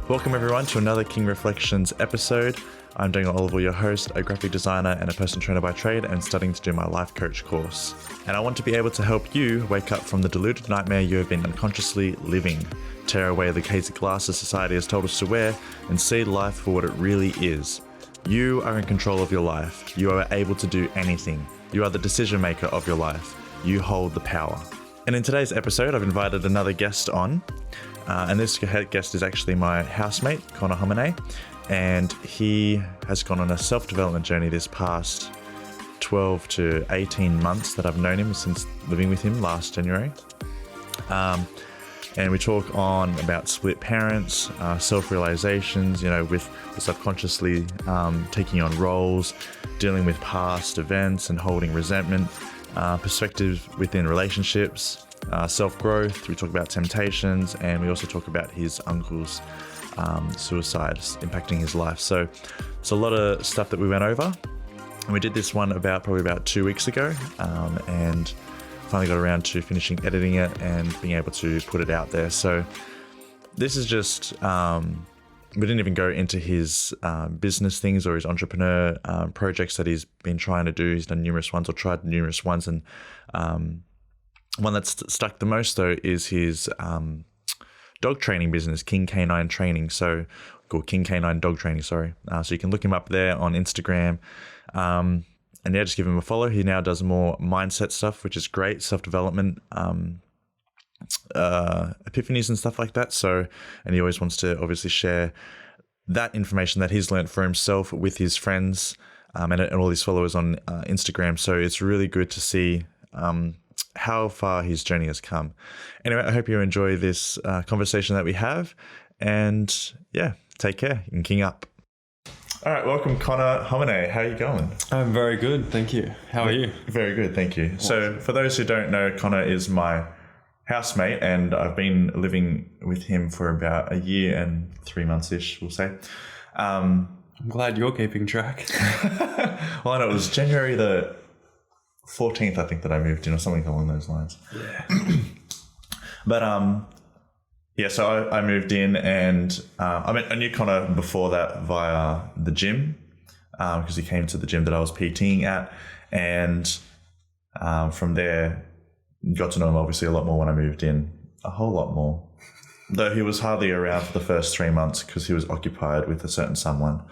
Welcome everyone to another King Reflections episode. I'm Daniel Oliver, your host, a graphic designer and a personal trainer by trade, and studying to do my life coach course. And I want to be able to help you wake up from the deluded nightmare you have been unconsciously living, tear away the hazy glasses society has told us to wear, and see life for what it really is. You are in control of your life. You are able to do anything. You are the decision maker of your life. You hold the power. And in today's episode, I've invited another guest on. And this guest is actually my housemate, Connor Homonnay. And he has gone on a self-development journey this past 12 to 18 months that I've known him since living with him last January. And we talk on about split parents, self-realizations, with subconsciously taking on roles, dealing with past events and holding resentment, perspectives within relationships, self-growth. We talk about temptations, and we also talk about his uncle's suicides impacting his life. So it's a lot of stuff that we went over, and we did this one probably about 2 weeks ago, and finally got around to finishing editing it and being able to put it out there. So this is just we didn't even go into his business things or his entrepreneur projects that he's been trying to do. He's done numerous ones or tried numerous ones, and one that's stuck the most though is his dog training business, King Canine Training. So called King Canine Dog Training, sorry. So you can look him up there on Instagram. And yeah, just give him a follow. He now does more mindset stuff, which is great, self-development, epiphanies and stuff like that. So, and he always wants to obviously share that information that he's learned for himself with his friends and all his followers on Instagram. So it's really good to see how far his journey has come. Anyway, I hope you enjoy this conversation that we have, and yeah, take care and king up. All right, welcome Connor Homonnay. How are you going? I'm very good, thank you. How are you? Very good, thank you. Awesome. So for those who don't know, Connor is my housemate, and I've been living with him for about a year and 3 months-ish, we'll say. I'm glad you're keeping track. Well, I know it was January the 14th, I think, that I moved in, or something along those lines. Yeah. But yeah, so I moved in, and I knew Connor before that via the gym, because he came to the gym that I was PTing at, and from there got to know him obviously a lot more when I moved in, a whole lot more. Though he was hardly around for the first 3 months because he was occupied with a certain someone.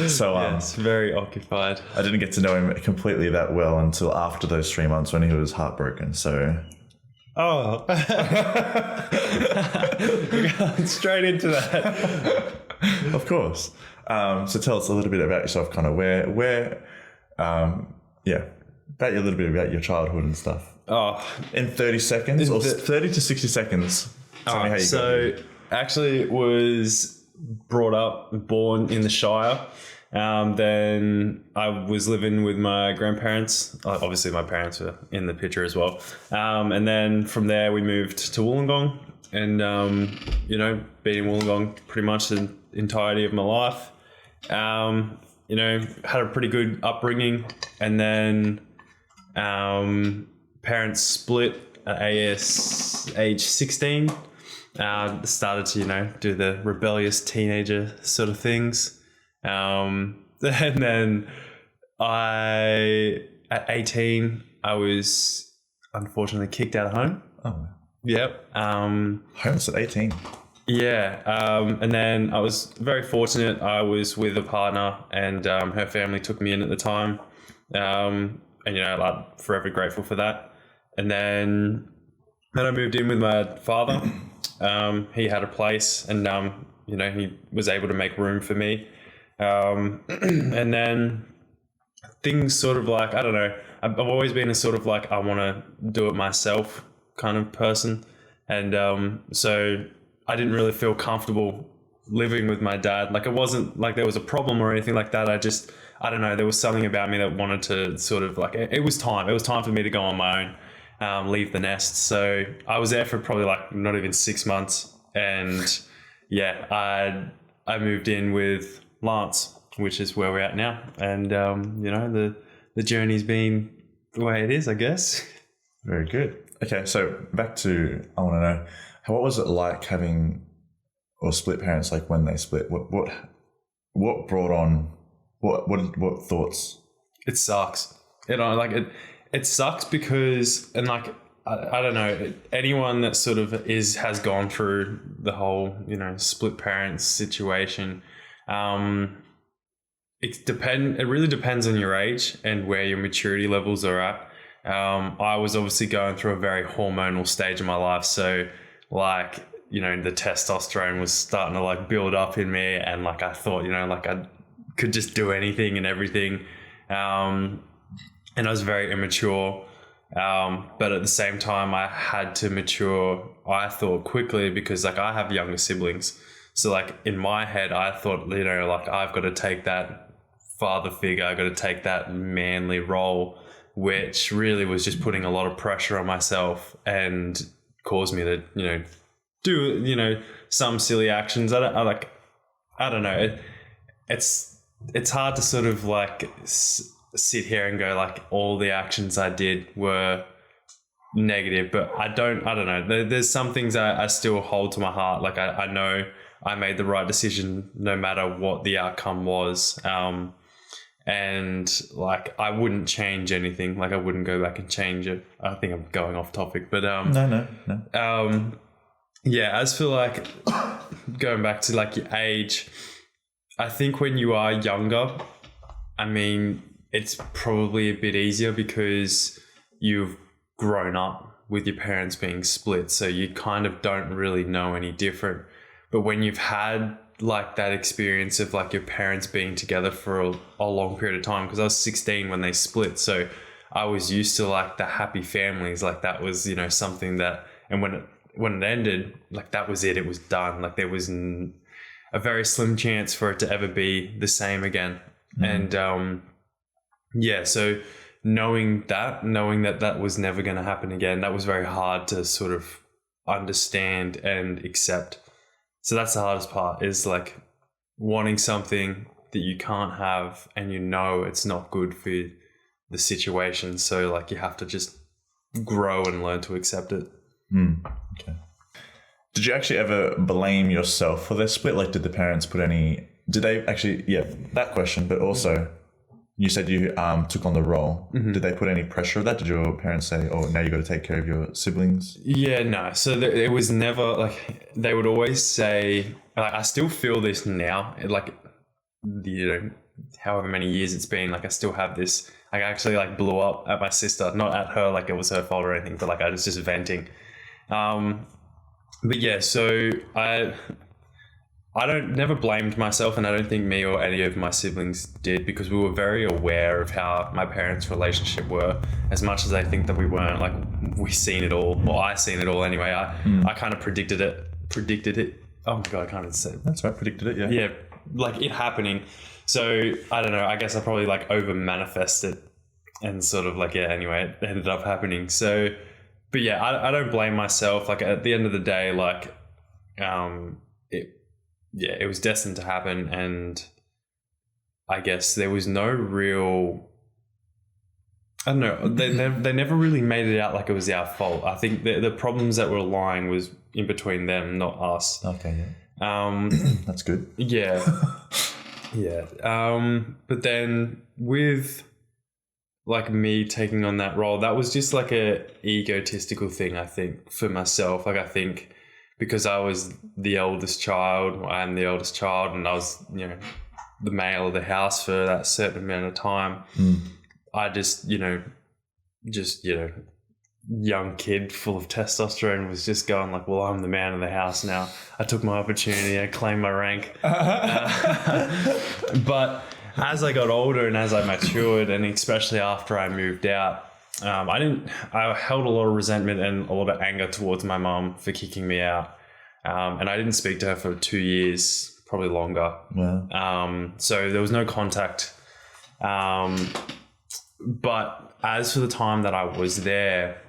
So yes, very occupied. I didn't get to know him completely that well until after those 3 months when he was heartbroken. So. Oh, we're going straight into that. Of course. So tell us a little bit about yourself, Connor. About a little bit about your childhood and stuff. Oh, in 30 seconds or 30 to 60 seconds. Tell me how you got actually was born in the Shire. Then I was living with my grandparents. Obviously, my parents were in the picture as well. And then from there, we moved to Wollongong, and been in Wollongong pretty much the entirety of my life. Had a pretty good upbringing, and then parents split at age 16. Started to do the rebellious teenager sort of things. And then at 18, I was unfortunately kicked out of home. Oh. Yep. Homeless at 18. Yeah. And then I was very fortunate. I was with a partner, and her family took me in at the time. And I'm forever grateful for that. And then I moved in with my father. He had a place, and he was able to make room for me. And then things sort of I don't know, I've always been a sort of I want to do it myself kind of person. And so I didn't really feel comfortable living with my dad. It wasn't like there was a problem or anything like that. I don't know, there was something about me that wanted to sort of it was time for me to go on my own, leave the nest. So I was there for probably not even 6 months. And yeah, I moved in with Lance, which is where we're at now, and the journey's been the way it is, I guess. Very good. Okay, so back to, I want to know, what was it like having or split parents, like when they split, what brought on, what thoughts? It sucks. It sucks because, and like, I don't know, anyone that sort of has gone through the whole, split parents situation, it really depends on your age and where your maturity levels are at. I was obviously going through a very hormonal stage of my life. So like, the testosterone was starting to like build up in me, and like, I thought, like I could just do anything and everything. And I was very immature. But at the same time, I had to mature, I thought, quickly, because like I have younger siblings. So like in my head, I thought, like I've got to take that father figure, I've got to take that manly role, which really was just putting a lot of pressure on myself and caused me to, do, some silly actions. I don't know. It's hard to sort of like sit here and go like all the actions I did were negative, but I don't know. There's some things I still hold to my heart. Like I know I made the right decision no matter what the outcome was. And like I wouldn't change anything. Like I wouldn't go back and change it. I think I'm going off topic, but No. Yeah, as for like going back to like your age, I think when you are younger, I mean, it's probably a bit easier because you've grown up with your parents being split, so you kind of don't really know any different. But when you've had like that experience of like your parents being together for a long period of time, because I was 16 when they split, so I was used to like the happy families. Like that was, something that, and when it ended, like that was it was done. Like there was a very slim chance for it to ever be the same again. And so knowing that was never going to happen again, that was very hard to sort of understand and accept. So that's the hardest part, is like wanting something that you can't have, and it's not good for the situation. So like you have to just grow and learn to accept it. Okay. Did you actually ever blame yourself for their split? Like, did the parents did they actually, that question, but also you said you took on the role. Mm-hmm. Did they put any pressure of that? Did your parents say, oh, now you got to take care of your siblings? Yeah, no. So it was never like, they would always say, like, I still feel this now, like, however many years it's been, like I still have this, I actually like blew up at my sister, not at her, like it was her fault or anything, but like I was just venting. But yeah, so I never blamed myself, and I don't think me or any of my siblings did, because we were very aware of how my parents' relationship were, as much as I think that we weren't. Like we seen it all, or I seen it all anyway. I kind of predicted it. Oh my God, I can't even say it. That's right, predicted it, yeah. Yeah, like it happening. So I don't know, I guess I probably like over manifested and sort of like, anyway, it ended up happening. So, but yeah, I don't blame myself. Like at the end of the day, like, it was destined to happen, and I guess there was no real, I don't know, they never really made it out like it was our fault. I think the problems that were lying was in between them, not us. Okay, yeah. That's good. Yeah. Yeah. But then with like me taking on that role, that was just like a egotistical thing, I think, for myself. Like I think, because I was the eldest child, I am the eldest child, and I was, the male of the house for that certain amount of time. I just, young kid full of testosterone was just going like, well, I'm the man of the house now. I took my opportunity, I claimed my rank. But as I got older and as I matured, and especially after I moved out, I held a lot of resentment and a lot of anger towards my mum for kicking me out. And I didn't speak to her for 2 years, probably longer. Wow. So there was no contact. But as for the time that I was there,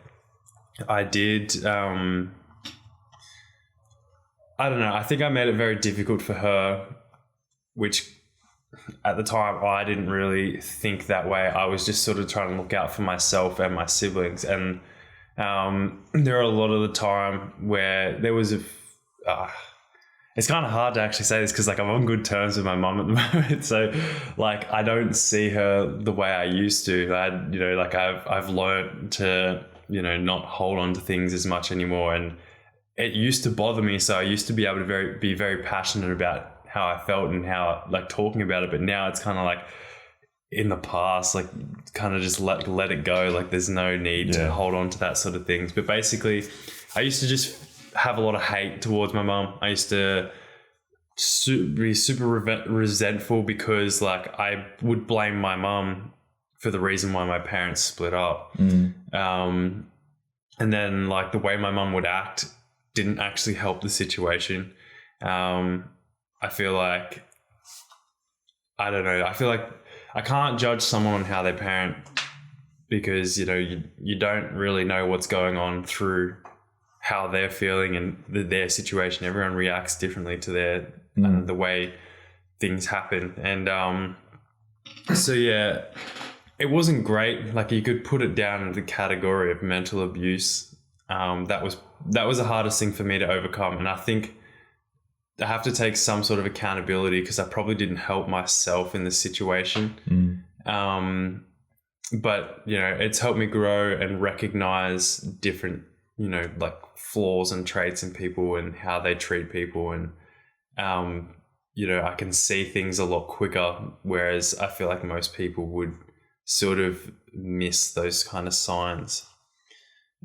I did, I don't know, I think I made it very difficult for her, which at the time I didn't really think that way. I was just sort of trying to look out for myself and my siblings. And there are a lot of the time where there was it's kind of hard to actually say this because like I'm on good terms with my mum at the moment. So like I don't see her the way I used to. I've learned to, not hold on to things as much anymore. And it used to bother me. So I used to be able to be very passionate about how I felt and how like talking about it. But now it's kind of like in the past, like kind of just let it go. Like there's no need to hold on to that sort of things. But basically I used to just have a lot of hate towards my mum. I used to be super resentful because like I would blame my mum for the reason why my parents split up. And then like the way my mum would act didn't actually help the situation. I feel like, I don't know. I feel like I can't judge someone on how they parent because, you don't really know what's going on through how they're feeling and their situation. Everyone reacts differently to the way things happen. And so, yeah, it wasn't great. Like you could put it down in the category of mental abuse. That was the hardest thing for me to overcome. And I think I have to take some sort of accountability because I probably didn't help myself in this situation. But, it's helped me grow and recognize different, like flaws and traits in people and how they treat people. And, I can see things a lot quicker, whereas I feel like most people would sort of miss those kind of signs.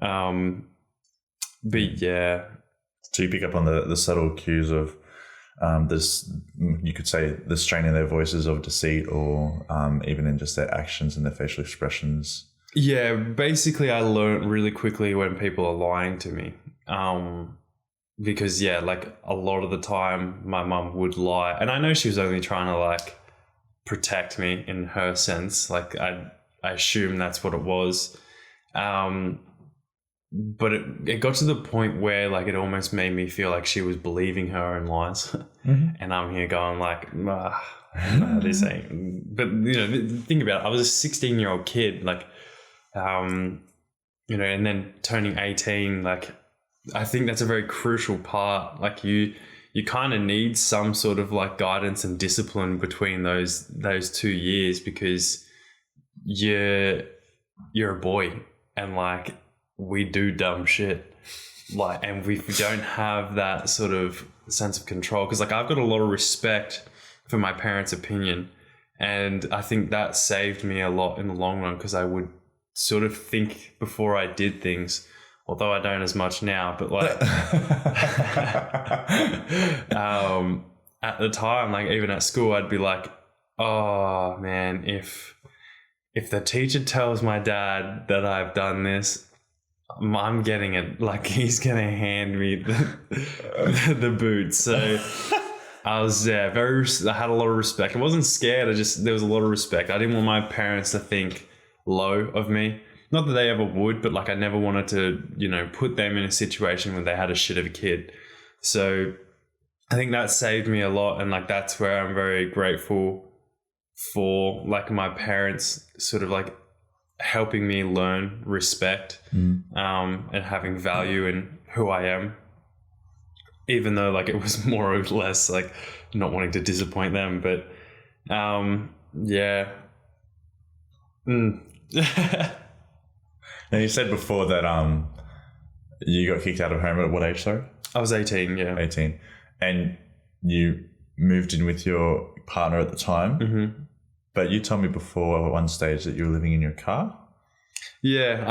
But yeah. So you pick up on the subtle cues of this, you could say the strain in their voices of deceit or even in just their actions and their facial expressions. Yeah, basically I learned really quickly when people are lying to me. Because like a lot of the time my mum would lie, and I know she was only trying to like protect me in her sense. Like I assume that's what it was. But it got to the point where like it almost made me feel like she was believing her own lies. And I'm here going like, no, this ain't. But think about it. I was a 16-year-old kid, like, and then turning 18. Like, I think that's a very crucial part. Like you kind of need some sort of like guidance and discipline between those 2 years because you're a boy and like we do dumb shit, like, and we don't have that sort of sense of control. Because like I've got a lot of respect for my parents' opinion, and I think that saved me a lot in the long run because I would sort of think before I did things, although I don't as much now. But like at the time, like even at school, I'd be like, oh man, if the teacher tells my dad that I've done this, I'm getting it. Like he's gonna hand me the boot. So I was I had a lot of respect. I wasn't scared. There was a lot of respect. I didn't want my parents to think low of me. Not that they ever would, but like I never wanted to, put them in a situation where they had a shit of a kid. So I think that saved me a lot, and like that's where I'm very grateful for like my parents sort of like helping me learn respect and having value in who I am, even though like it was more or less like not wanting to disappoint them. But yeah. Now you said before that you got kicked out of home at what age, sorry? I was 18, yeah. 18. And you moved in with your partner at the time. But you told me before at one stage that you were living in your car? Yeah,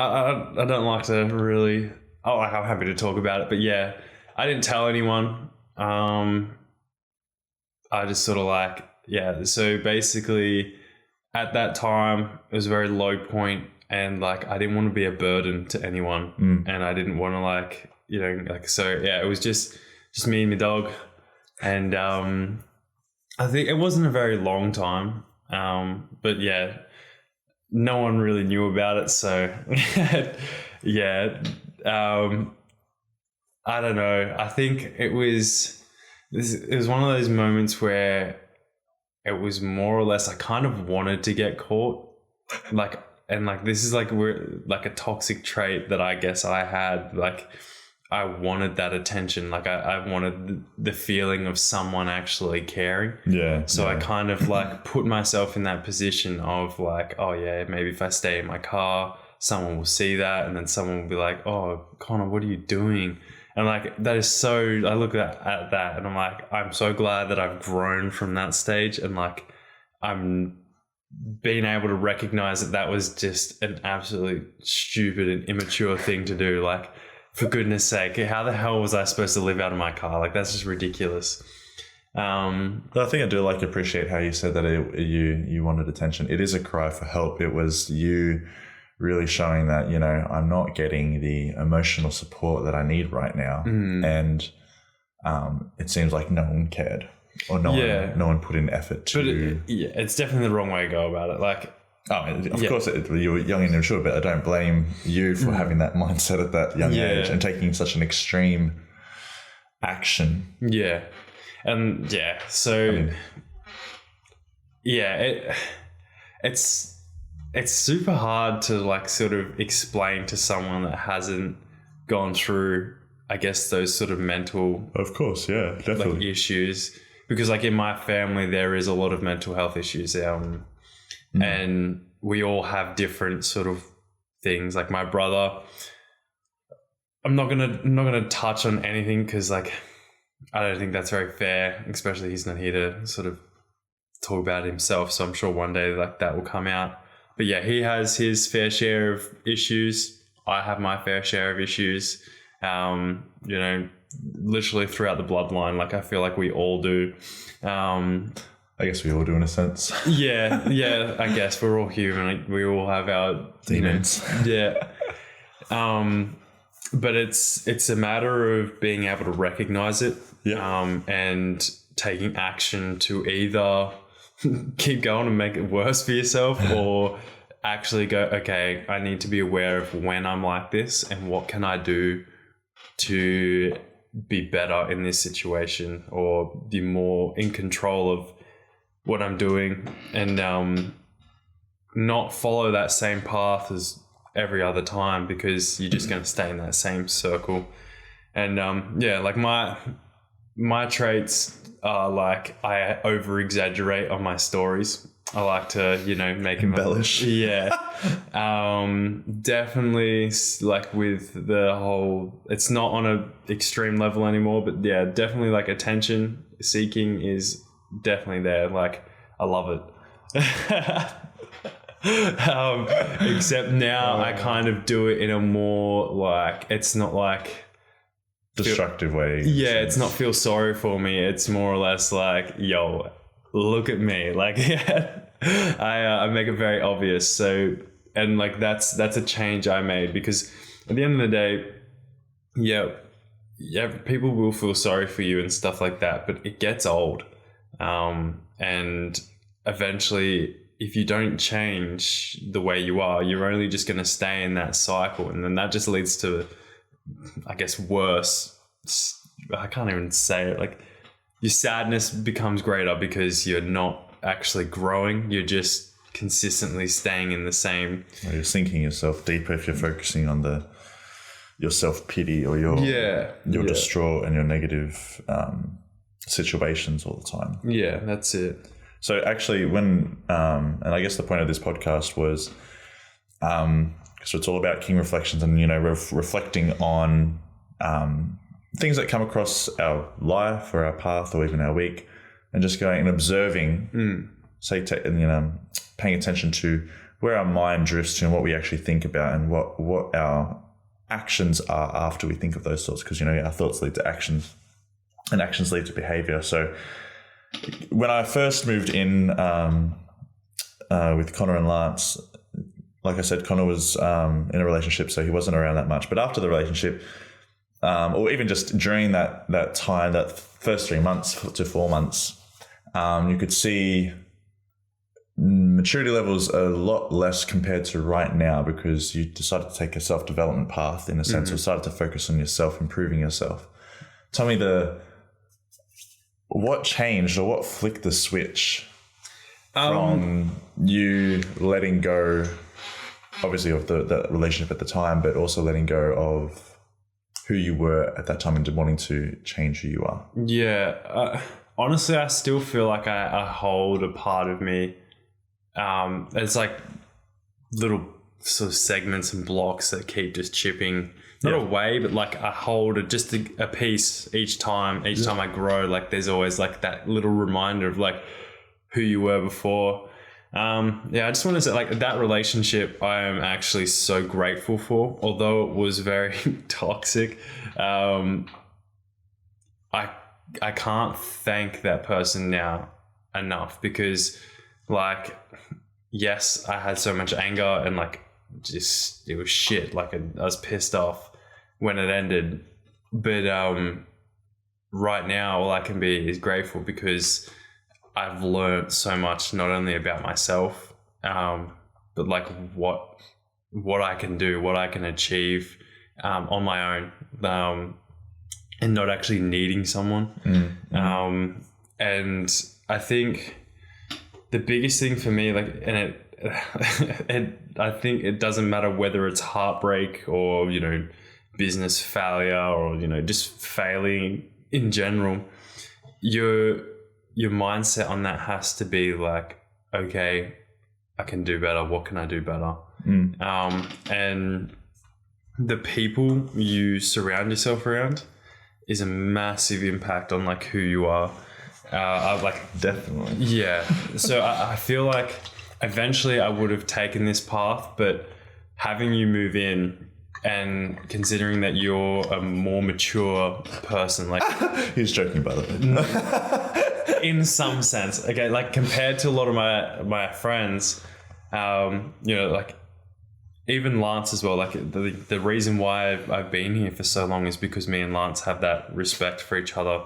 I don't like to really... Oh, I'm happy to talk about it. But yeah, I didn't tell anyone. I just sort of like... Yeah, so basically at that time, it was a very low point, and like I didn't want to be a burden to anyone. And I didn't want to like, so yeah, it was just me and my dog. And I think it wasn't a very long time. But yeah, no one really knew about it. So yeah, I don't know. I think it was one of those moments where it was more or less, I kind of wanted to get caught. Like, and like, this is like, we're like a toxic trait that I guess I had. Like, I wanted that attention. Like I wanted the feeling of someone actually caring. Yeah. So I kind of like put myself in that position of like, oh yeah, maybe if I stay in my car, someone will see that, and then someone will be like, oh, Connor, what are you doing? And like, that is so, I look at that and I'm like, I'm so glad that I've grown from that stage, and like I'm being able to recognize that was just an absolutely stupid and immature thing to do. Like, for goodness sake, how the hell was I supposed to live out of my car? Like, that's just ridiculous. But I think I do appreciate how you said that you wanted attention. It is a cry for help. It was you really showing that, I'm not getting the emotional support that I need right now. And it seems like no one cared, or no one put in effort to. But it's definitely the wrong way to go about it. Like, of course, you were young and immature, but I don't blame you for having that mindset at that young age and taking such an extreme action. Yeah. And so it's super hard to like sort of explain to someone that hasn't gone through, I guess, those sort of mental, of course, yeah, definitely, like, issues, because like in my family there is a lot of mental health issues, and we all have different sort of things. Like my brother, I'm not gonna touch on anything because like I don't think that's very fair, especially he's not here to sort of talk about himself, so I'm sure one day like that will come out. But yeah, he has his fair share of issues. I have my fair share of issues. Literally throughout the bloodline. Like I feel like we all do. I guess we all do in a sense. Yeah. I guess we're all human. We all have our demons. But it's a matter of being able to recognize it. And taking action to either keep going and make it worse for yourself, or actually go, okay, I need to be aware of when I'm like this and what can I do to be better in this situation, or be more in control of what I'm doing, and not follow that same path as every other time, because you're just going to stay in that same circle. And like my traits are like, I over exaggerate on my stories. I like to, make embellish. Definitely, like with the whole, it's not on a extreme level anymore, but yeah, definitely like attention seeking is definitely there. Like I love it. Except now I kind of do it in a more like, it's not like destructive way. Yeah, it's not feel sorry for me. It's more or less like, yo, look at me. Like, I make it very obvious. So, and like that's a change I made, because at the end of the day, people will feel sorry for you and stuff like that, but it gets old. And eventually, if you don't change the way you are, you're only just going to stay in that cycle. And then that just leads to, I guess, worse. I can't even say it. Like, your sadness becomes greater because you're not actually growing. You're just consistently staying in the same. Well, you're sinking yourself deeper if you're focusing on your self-pity or your distraught and your negative situations all the time. Yeah, that's it. So actually when, and I guess the point of this podcast was, so it's all about King Reflections and, reflecting on things that come across our life or our path or even our week, and just going and observing, paying attention to where our mind drifts to and what we actually think about, and what our actions are after we think of those thoughts. Because, our thoughts lead to actions and actions lead to behavior. So when I first moved in with Connor and Lance, like I said, Connor was in a relationship, so he wasn't around that much. But after the relationship, or even just during that time, that first 3 months to 4 months, you could see maturity levels a lot less compared to right now, because you decided to take a self-development path in a sense, or started to focus on yourself, improving yourself. Tell me what changed, or what flicked the switch from you letting go, obviously, of that relationship at the time, but also letting go of who you were at that time and wanting to change who you are? Yeah. Honestly, I still feel like I hold a part of me. It's like little sort of segments and blocks that keep just chipping, not away, but like I hold just a piece each time I grow. Like there's always like that little reminder of like who you were before. I just want to say like that relationship I am actually so grateful for, although it was very toxic. I can't thank that person now enough, because like, yes, I had so much anger and like just it was shit. Like I was pissed off when it ended, but right now all I can be is grateful, because I've learned so much, not only about myself, but like what I can do, what I can achieve on my own, and not actually needing someone. And I think the biggest thing for me, like, and I think it doesn't matter whether it's heartbreak or, you know, business failure or, you know, just failing in general, your mindset on that has to be like, okay, I can do better. What can I do better? And the people you surround yourself around is a massive impact on like who you are. Definitely. Yeah. So I feel like eventually I would have taken this path, but having you move in and considering that you're a more mature person, like He's joking, by the way. in some sense, okay, like compared to a lot of my friends, you know, like even Lance as well, like the reason why I've been here for so long is because me and Lance have that respect for each other,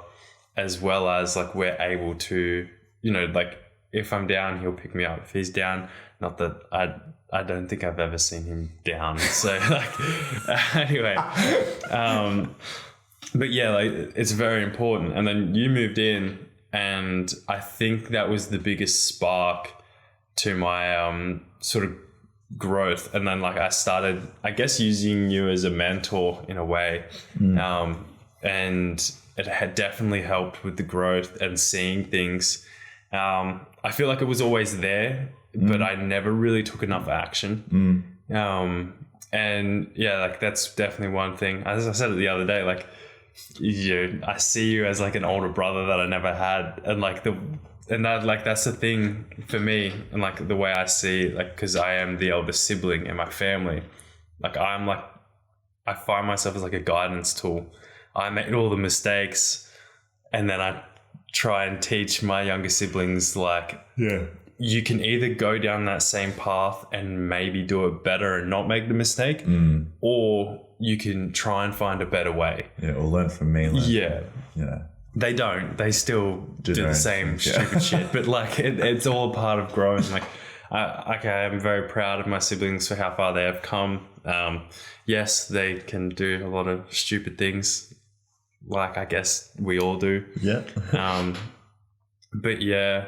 as well as like we're able to, you know, like if I'm down, he'll pick me up. If he's down, not that I don't think I've ever seen him down. So like, anyway, but yeah, like it's very important. And then you moved in, and I think that was the biggest spark to my sort of growth. And then like I started, I guess, using you as a mentor in a way, and it had definitely helped with the growth and seeing things. I feel like it was always there, but I never really took enough action. And yeah, like that's definitely one thing. As I said it the other day, like I see you as like an older brother that I never had, and like that's the thing for me, and like the way I see, like, because I am the eldest sibling in my family, like I find myself as like a guidance tool. I made all the mistakes, and then I try and teach my younger siblings, like, you can either go down that same path and maybe do it better and not make the mistake, or you can try and find a better way. Yeah, or learn from me. They don't. They still do the same stupid shit. But like, it's all part of growing. Like, I'm very proud of my siblings for how far they have come. Yes, they can do a lot of stupid things, like I guess we all do. Yeah. But yeah,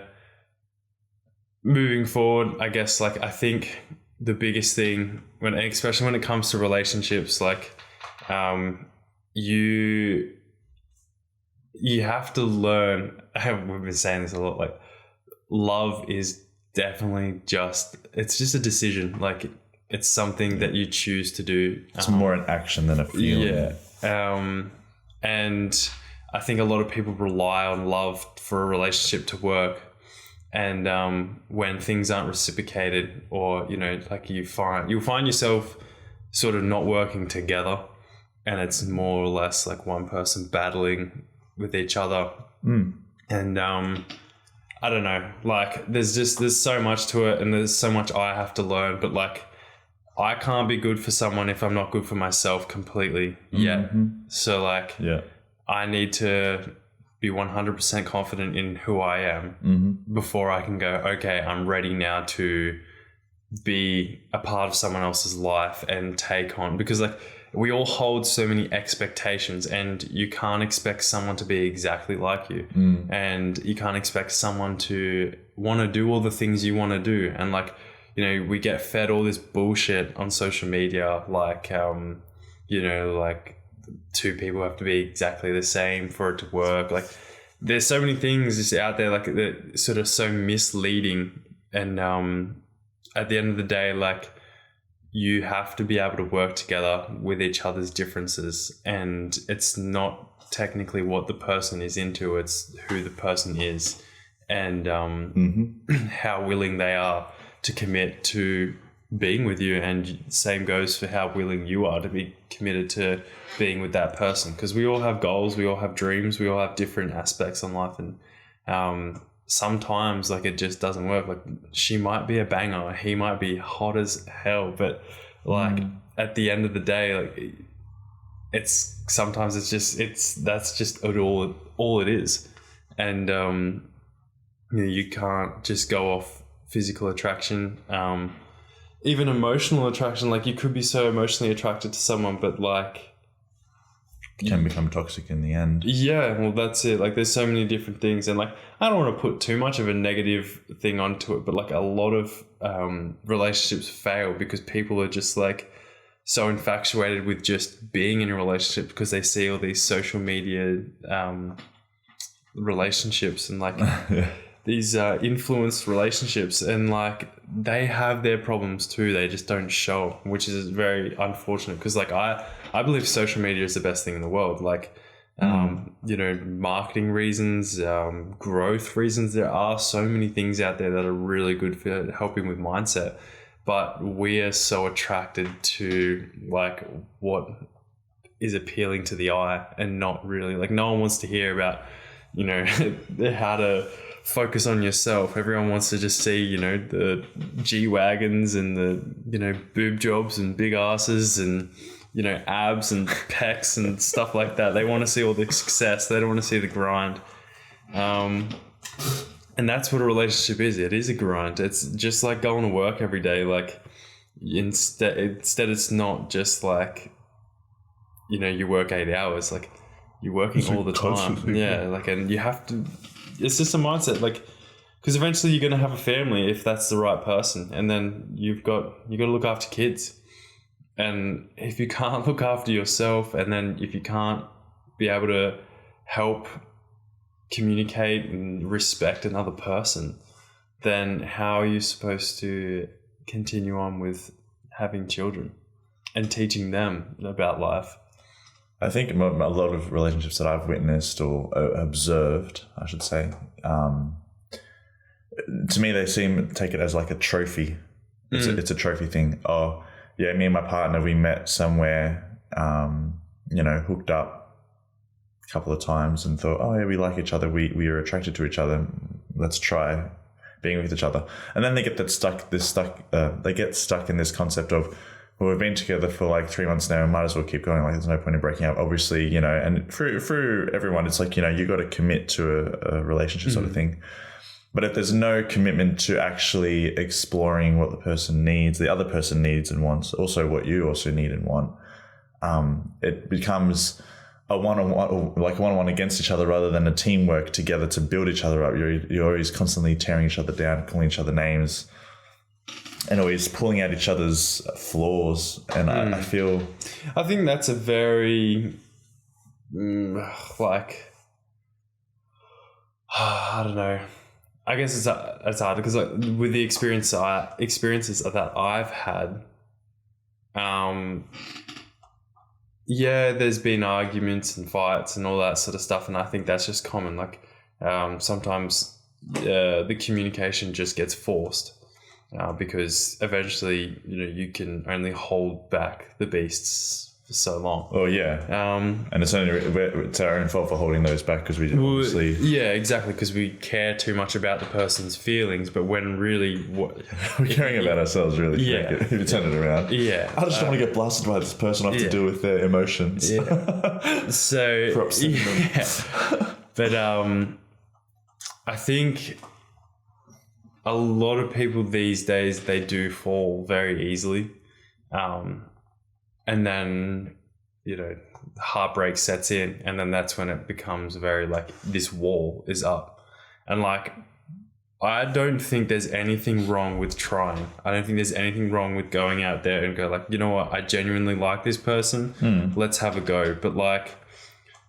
moving forward, I guess, like, I think the biggest thing especially when it comes to relationships, like, you have to learn. We've been saying this a lot, like, love is definitely it's just a decision. Like, it's something that you choose to do. It's more an action than a feeling. Yeah. And I think a lot of people rely on love for a relationship to work. And when things aren't reciprocated, or, you know, like you'll find yourself sort of not working together, and it's more or less like one person battling with each other. And I don't know, like there's so much to it, and there's so much I have to learn, but like I can't be good for someone if I'm not good for myself completely yet. So like, I need to be 100% confident in who I am before I can go, okay, I'm ready now to be a part of someone else's life and take on, because like we all hold so many expectations, and you can't expect someone to be exactly like you, and you can't expect someone to want to do all the things you want to do. And like, you know, we get fed all this bullshit on social media, like, you know, like two people have to be exactly the same for it to work. Like, there's so many things just out there, like, that sort of so misleading. And at the end of the day, like, you have to be able to work together with each other's differences, and it's not technically what the person is into, it's who the person is, and how willing they are to commit to being with you. And same goes for how willing you are to be committed to being with that person, because we all have goals, we all have dreams, we all have different aspects in life, and sometimes, like, it just doesn't work. Like, she might be a banger, he might be hot as hell, but like at the end of the day, like, it's sometimes that's just all it is. And you can't just go off physical attraction, even emotional attraction. Like, you could be so emotionally attracted to someone, but like, can become toxic in the end. Yeah, well, that's it. Like, there's so many different things, and like, I don't want to put too much of a negative thing onto it, but like, a lot of relationships fail because people are just like so infatuated with just being in a relationship because they see all these social media relationships and like these influenced relationships, and like, they have their problems too. They just don't show, which is very unfortunate, because like, I believe social media is the best thing in the world. Like, marketing reasons, growth reasons. There are so many things out there that are really good for helping with mindset, but we are so attracted to like what is appealing to the eye, and not really, like, no one wants to hear about, how to focus on yourself. Everyone wants to just see, the G-Wagons and the, boob jobs and big asses and, abs and pecs and stuff like that. They want to see all the success. They don't want to see the grind. And that's what a relationship is. It is a grind. It's just like going to work every day. Like, instead it's not just like, you work 8 hours. Like, you're working all the time. Yeah. Like, and you have to, it's just a mindset. Like, because eventually you're going to have a family if that's the right person. And then you got to look after kids. And if you can't look after yourself, and then if you can't be able to help communicate and respect another person, then how are you supposed to continue on with having children and teaching them about life? I think a lot of relationships that I've witnessed or observed, I should say, to me, they take it as like a trophy. It's a trophy thing. Oh, yeah, me and my partner, we met somewhere, hooked up a couple of times and thought, oh yeah, we like each other. We are attracted to each other. Let's try being with each other. And then they get they get stuck in this concept of, well, we've been together for like 3 months now, and might as well keep going. Like, there's no point in breaking up, obviously, and through everyone, it's like, you got to commit to a relationship sort of thing. But if there's no commitment to actually exploring what the person needs, the other person needs and wants, also what you also need and want, it becomes a one-on-one against each other rather than a teamwork together to build each other up. You're always constantly tearing each other down, calling each other names, and always pulling out each other's flaws. And I think that's a very I don't know. I guess it's hard because, like, with the experiences that I've had, there's been arguments and fights and all that sort of stuff, and I think that's just common. Like, sometimes the communication just gets forced because eventually, you can only hold back the beasts for so long. Oh yeah. And it's our own fault for holding those back, because we obviously. Yeah, exactly, because we care too much about the person's feelings, but when really we're caring about ourselves, really. Yeah. If you turn it around. Yeah. I just don't want to get blasted by this person. I have to deal with their emotions. Yeah. So. For upsetting them. But I think a lot of people these days, they do fall very easily. And then, heartbreak sets in, and then that's when it becomes very like, this wall is up. And like, I don't think there's anything wrong with trying. I don't think there's anything wrong with going out there and go like, you know what, I genuinely like this person. Let's have a go. But like,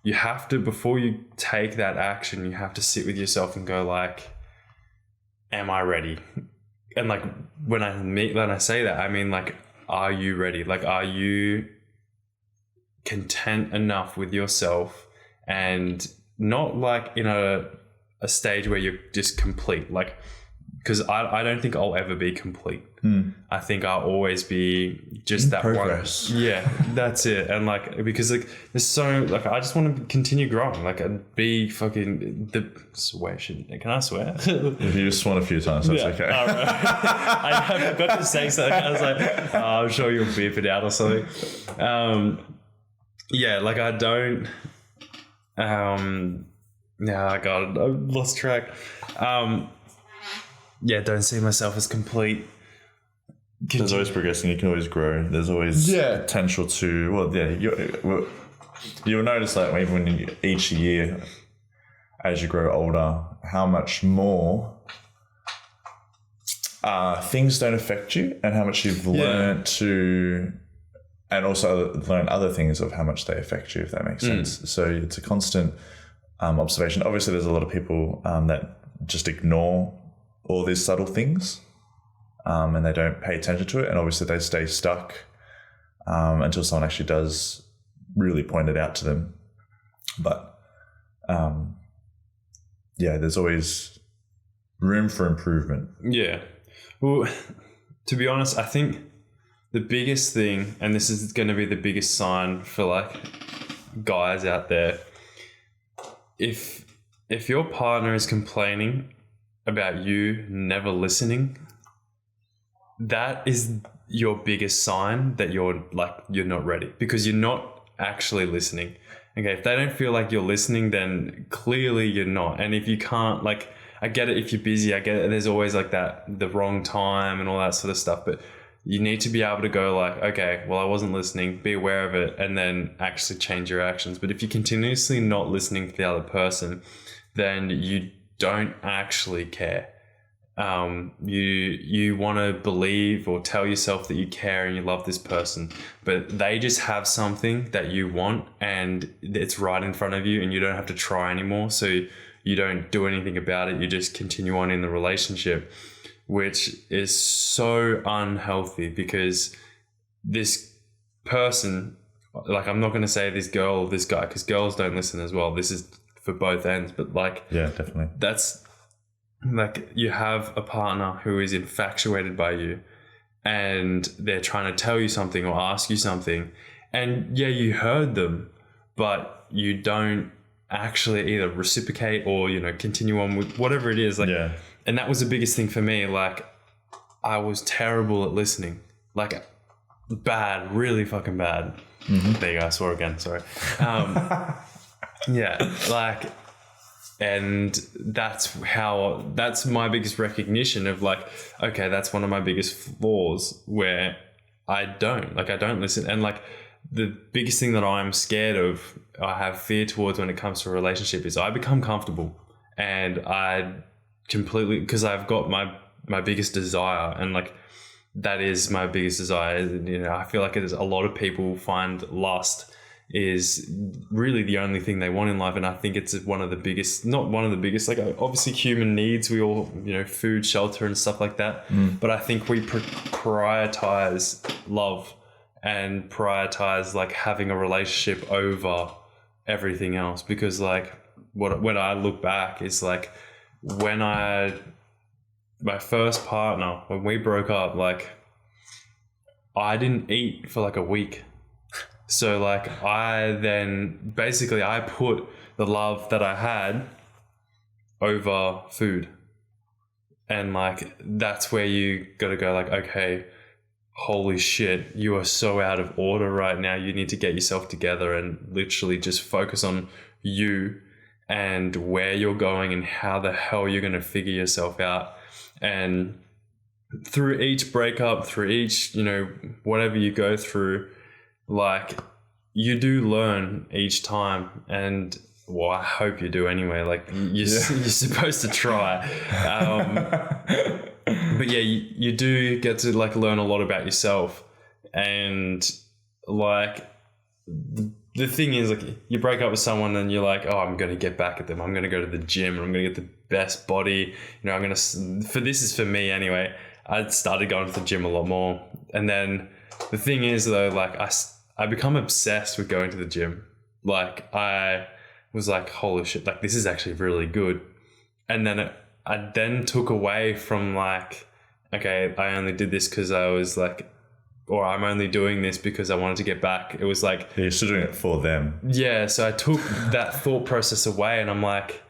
you have to, before you take that action, you have to sit with yourself and go like, am I ready? And like, when I say that, I mean like, are you ready? Like, are you content enough with yourself, and not like in a stage where you're just complete, like, because I don't think I'll ever be complete. I think I'll always be just in that progress. One. Yeah, that's it. And like, because like, there's so like, I just want to continue growing. Like, I'd be fucking Can I swear? If you just swan a few times, that's okay. All right. I forgot to say something. I was like, oh, I'm sure you'll beep it out or something. Yeah, like I don't. God, I lost track. Yeah, don't see myself as complete. There's always progressing. You can always grow. There's always potential to. Well, yeah, you'll notice that even when each year, as you grow older, how much more things don't affect you, and how much you've learned to. And also learn other things of how much they affect you, if that makes sense. So it's a constant observation. Obviously, there's a lot of people that just ignore all these subtle things and they don't pay attention to it. And obviously, they stay stuck until someone actually does really point it out to them. But there's always room for improvement. Yeah. Well, to be honest, I think the biggest thing, and this is going to be the biggest sign for like guys out there, if your partner is complaining about you never listening, that is your biggest sign that you're not ready, because you're not actually listening. Okay, if they don't feel like you're listening, then clearly you're not. And if you can't, like, I get it if you're busy, I get it, there's always like the wrong time and all that sort of stuff, but you need to be able to go like, okay, well, I wasn't listening, be aware of it, and then actually change your actions. But if you're continuously not listening to the other person, then you don't actually care. You want to believe or tell yourself that you care and you love this person, but they just have something that you want and it's right in front of you and you don't have to try anymore. So you don't do anything about it. You just continue on in the relationship, which is so unhealthy, because this person, like, I'm not going to say this girl or this guy, because girls don't listen as well. This is for both ends, but like, yeah, definitely. That's like, you have a partner who is infatuated by you and they're trying to tell you something or ask you something. And yeah, you heard them, but you don't actually either reciprocate or, continue on with whatever it is. Like, yeah. And that was the biggest thing for me. Like, I was terrible at listening. Like, bad, really fucking bad. Mm-hmm. There you go. I swore again. Sorry. Yeah. Like, and that's my biggest recognition of like, okay, that's one of my biggest flaws, where I don't listen. And like, the biggest thing that I'm scared of, I have fear towards when it comes to a relationship, is I become comfortable, and I completely, because I've got my biggest desire, and like, that is my biggest desire. I feel like a lot of people find lust is really the only thing they want in life, and I think it's one of the biggest, not one of the biggest, like, obviously human needs, we all, food, shelter and stuff like that, but I think we prioritize love and prioritize like having a relationship over everything else, because like, when I look back, is like, my first partner, when we broke up, like, I didn't eat for like a week. So like, I put the love that I had over food. And like, that's where you got to go like, okay, holy shit, you are so out of order right now. You need to get yourself together and literally just focus on you and where you're going and how the hell you're going to figure yourself out. And through each breakup, through each, whatever you go through, like, you do learn each time. And well, I hope you do anyway. Like you're supposed to try. But yeah, you do get to like learn a lot about yourself. And like the thing is, like, you break up with someone and you're like, oh, I'm going to get back at them. I'm going to go to the gym and I'm going to get the best body. You know, I'm going to, this is for me anyway. I started going to the gym a lot more. And then the thing is though, like I become obsessed with going to the gym. Like I was like, holy shit, like this is actually really good. And then I then took away from like, okay, I only did this because I was like, or I'm only doing this because I wanted to get back. It was like... You're still doing it for them. Yeah, so I took that thought process away and I'm like,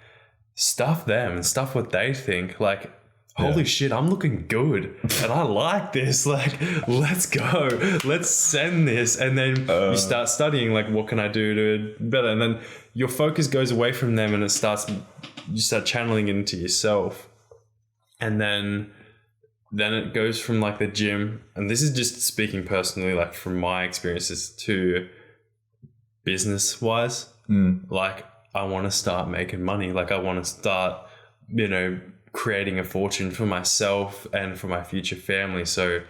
stuff them and stuff what they think. Like, holy shit, I'm looking good and I like this. Like, let's go. Let's send this. And then you start studying, like, what can I do to better? And then your focus goes away from them and you start channeling it into yourself. And then it goes from like the gym, and this is just speaking personally, like from my experiences, to business wise. Like I want to start making money. Like I want to start, you know, creating a fortune for myself and for my future family. So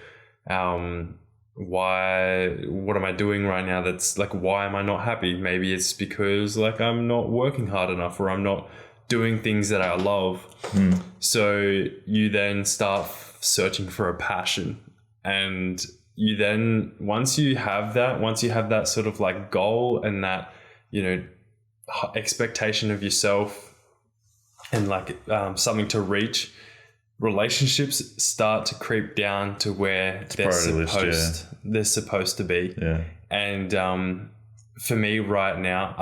what am I doing right now that's like, why am I not happy? Maybe it's because like I'm not working hard enough, or I'm not doing things that I love. So you then start searching for a passion, and you then, once you have that sort of like goal and that, you know, expectation of yourself and like something to reach, relationships start to creep down to where they're supposed to be. And for me right now,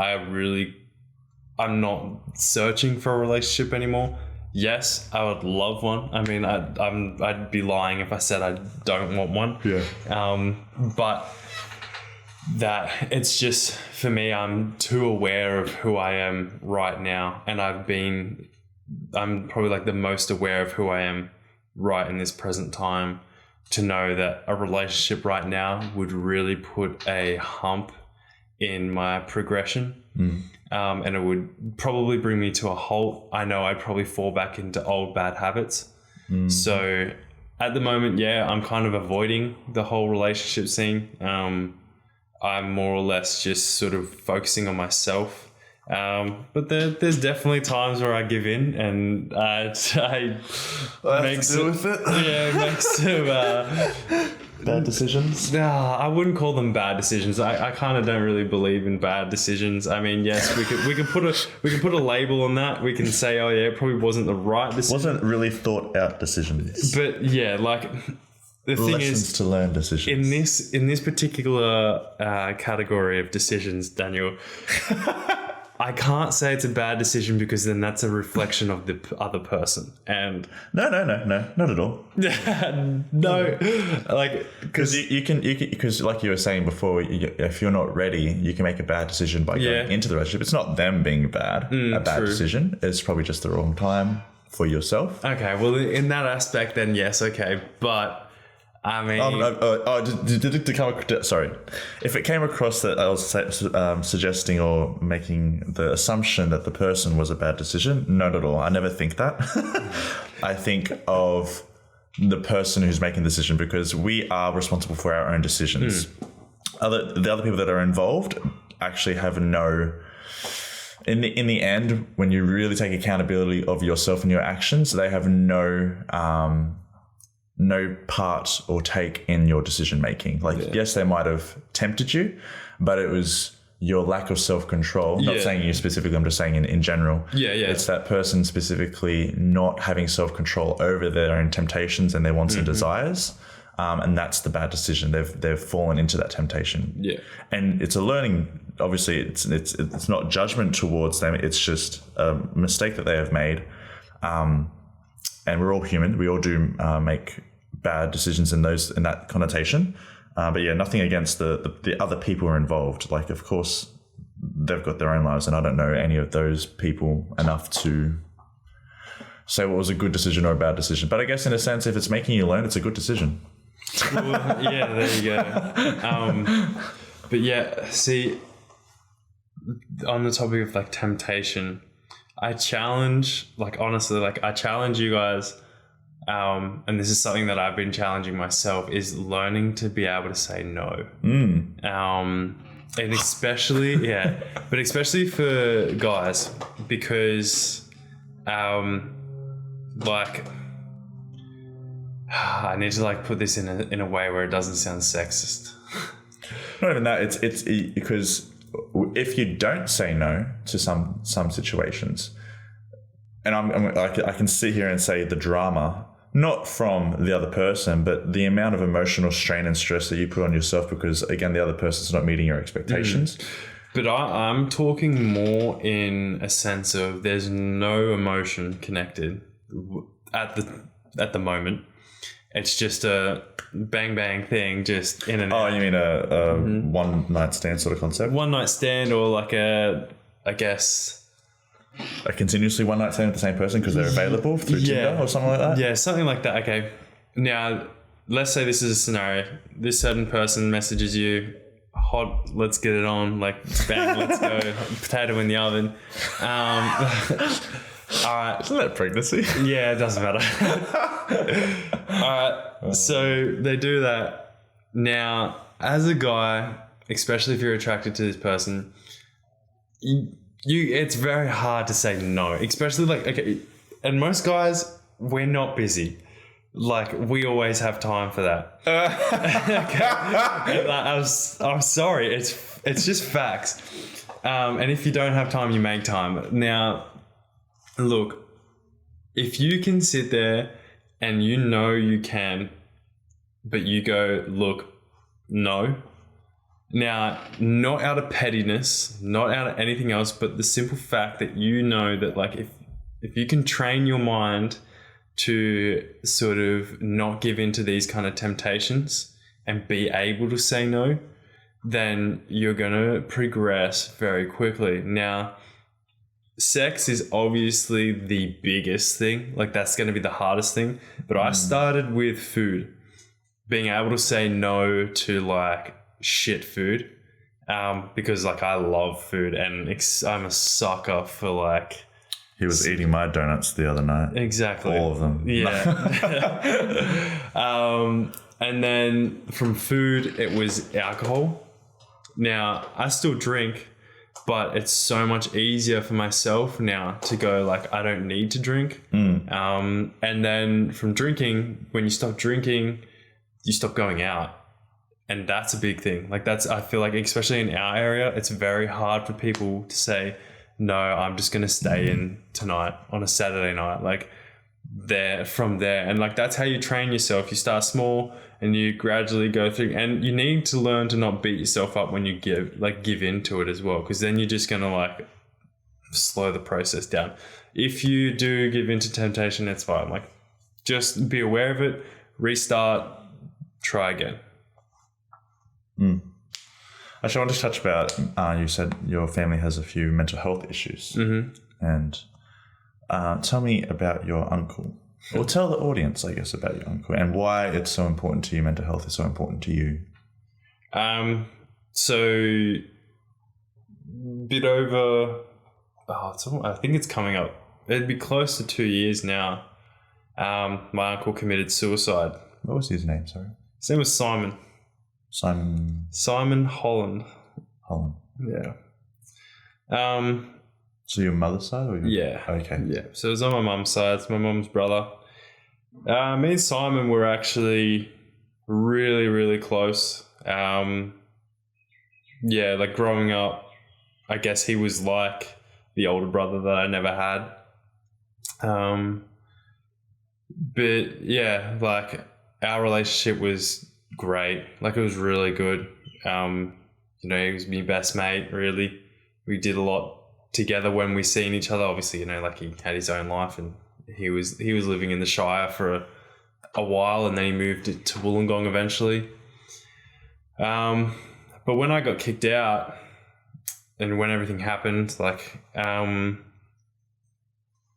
I'm not searching for a relationship anymore. Yes, I would love one. I mean, I'd be lying if I said I don't want one. But that it's just, for me, I'm too aware of who I am right now. And I'm probably like the most aware of who I am right in this present time, to know that a relationship right now would really put a hump in my progression. And it would probably bring me to a halt. I know I'd probably fall back into old bad habits. So at the moment, I'm kind of avoiding the whole relationship scene. I'm more or less just sort of focusing on myself. But there's definitely times where I give in, and I make some bad decisions. I wouldn't call them bad decisions. I kind of don't really believe in bad decisions. I mean, yes, we can put a label on that. We can say, oh yeah, it probably wasn't the right decision. Wasn't really thought out decisions. But yeah, like the thing lessons is, to learn decisions. In this particular category of decisions, Daniel, I can't say it's a bad decision, because then that's a reflection of the other person. And no, not at all. No, like, because you can because like you were saying before, if you're not ready, you can make a bad decision by going into the relationship. It's not them being bad, a bad decision. It's probably just the wrong time for yourself. Okay, well, in that aspect, then yes, okay, but. I mean, sorry. If it came across that I was suggesting or making the assumption that the person was a bad decision, not at all. I never think that. I think of the person who's making the decision, because we are responsible for our own decisions. The other people that are involved actually have no. In the end, when you really take accountability of yourself and your actions, they have no part or take in your decision making. Like, yes, they might have tempted you, but it was your lack of self-control. Not saying you specifically, I'm just saying in general. It's that person specifically not having self-control over their own temptations and their wants and desires. And that's the bad decision. They've fallen into that temptation. And it's a learning. Obviously, it's not judgment towards them. It's just a mistake that they have made. And we're all human. We all do make bad decisions in that connotation. But nothing against the other people who are involved. Like, of course, they've got their own lives, and I don't know any of those people enough to say what was a good decision or a bad decision. But I guess in a sense, if it's making you learn, it's a good decision. Well, there you go. But see, on the topic of like temptation, I challenge, like honestly, like I challenge you guys, and this is something that I've been challenging myself, is learning to be able to say no. And especially, yeah, but especially for guys, because, like, I need to like put this in a way where it doesn't sound sexist. Not even that. It's because if you don't say no to some situations, and I can sit here and say the drama, not from the other person, but the amount of emotional strain and stress that you put on yourself because, again, the other person's not meeting your expectations. But I'm talking more in a sense of there's no emotion connected at the moment. It's just a bang bang thing, just in and out. Oh, you mean a one night stand sort of concept? One night stand, or like a continuously one night stand with the same person because they're available through Tinder or something like that? Yeah, something like that. Okay. Now, let's say this is a scenario. This certain person messages you, hot, let's get it on, like bang, let's go, potato in the oven. All right. Isn't that pregnancy? Yeah, it doesn't matter. All right. So they do that. Now, as a guy, especially if you're attracted to this person, it's very hard to say no, especially like, okay, and most guys, we're not busy. Like, we always have time for that. Okay. I'm sorry. It's just facts. And if you don't have time, you make time. Now, look, if you can sit there and you know you can, but you go, look, no. Now, not out of pettiness, not out of anything else, but the simple fact that you know that, like, if you can train your mind to sort of not give in to these kind of temptations and be able to say no, then you're going to progress very quickly. Now, sex is obviously the biggest thing. Like, that's going to be the hardest thing. But I started with food, being able to say no to like shit food, because like I love food and I'm a sucker for like. He was eating my donuts the other night. Exactly. All of them. Yeah. And then from food, it was alcohol. Now, I still drink, but it's so much easier for myself now to go like, I don't need to drink. And then from drinking, when you stop drinking, you stop going out. And that's a big thing. Like I feel like, especially in our area, it's very hard for people to say, no, I'm just going to stay in tonight on a Saturday night. Like from there. And like, that's how you train yourself. You start small and you gradually go through, and you need to learn to not beat yourself up when you give into it as well. Cause then you're just going to like slow the process down. If you do give into temptation, it's fine. Like, just be aware of it, restart, try again. Actually, I want to touch about, you said your family has a few mental health issues. And tell me about your uncle. Or tell the audience, I guess, about your uncle and why it's so important to you, mental health is so important to you. So, bit over, I think it's coming up. It'd be close to 2 years now. My uncle committed suicide. What was his name, sorry? His name was Simon. Simon Holland. Yeah. So your mother's side? Or yeah. Okay. Yeah. So it was on my mum's side. It's my mum's brother. Me and Simon were actually really, really close. Like growing up, I guess he was like the older brother that I never had. But yeah, like our relationship was great. Like, it was really good. He was my best mate, really. We did a lot together when we seen each other. Obviously, like he had his own life and he was living in the Shire for a while, and then he moved to Wollongong eventually. But when I got kicked out and when everything happened, like,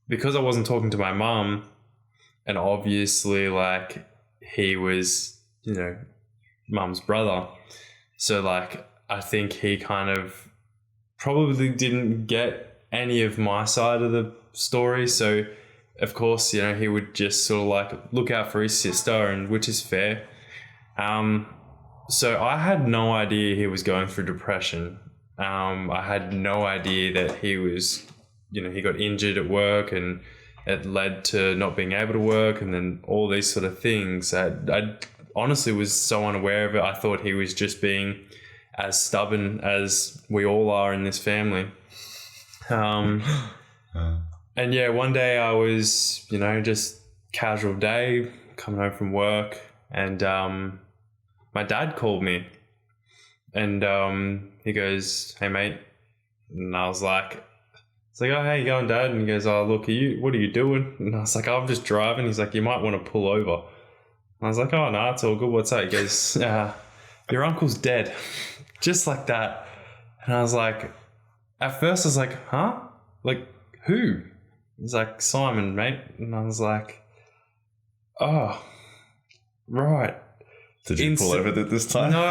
because I wasn't talking to my mum, and obviously like he was, mum's brother. So like, I think he kind of probably didn't get any of my side of the story. So, of course, you know, he would just sort of like look out for his sister, and which is fair. So I had no idea he was going through depression. I had no idea that he was, you know, he got injured at work and it led to not being able to work, and then all these sort of things. I honestly was so unaware of it. I thought he was just being as stubborn as we all are in this family. And yeah, one day I was, you know, just casual day, coming home from work, and my dad called me, and he goes, "Hey mate," and I was like, "Oh, how you going, Dad?" And he goes, "Oh, look, what are you doing?" And I was like, "I'm just driving." He's like, "You might want to pull over." And I was like, "Oh no, it's all good. What's that?" He goes, "Your uncle's dead," just like that. And I was like, at first I was like, "Huh? Like who?" He's like, "Simon, mate." And I was like, "Oh, right." Did you pull over this time? No,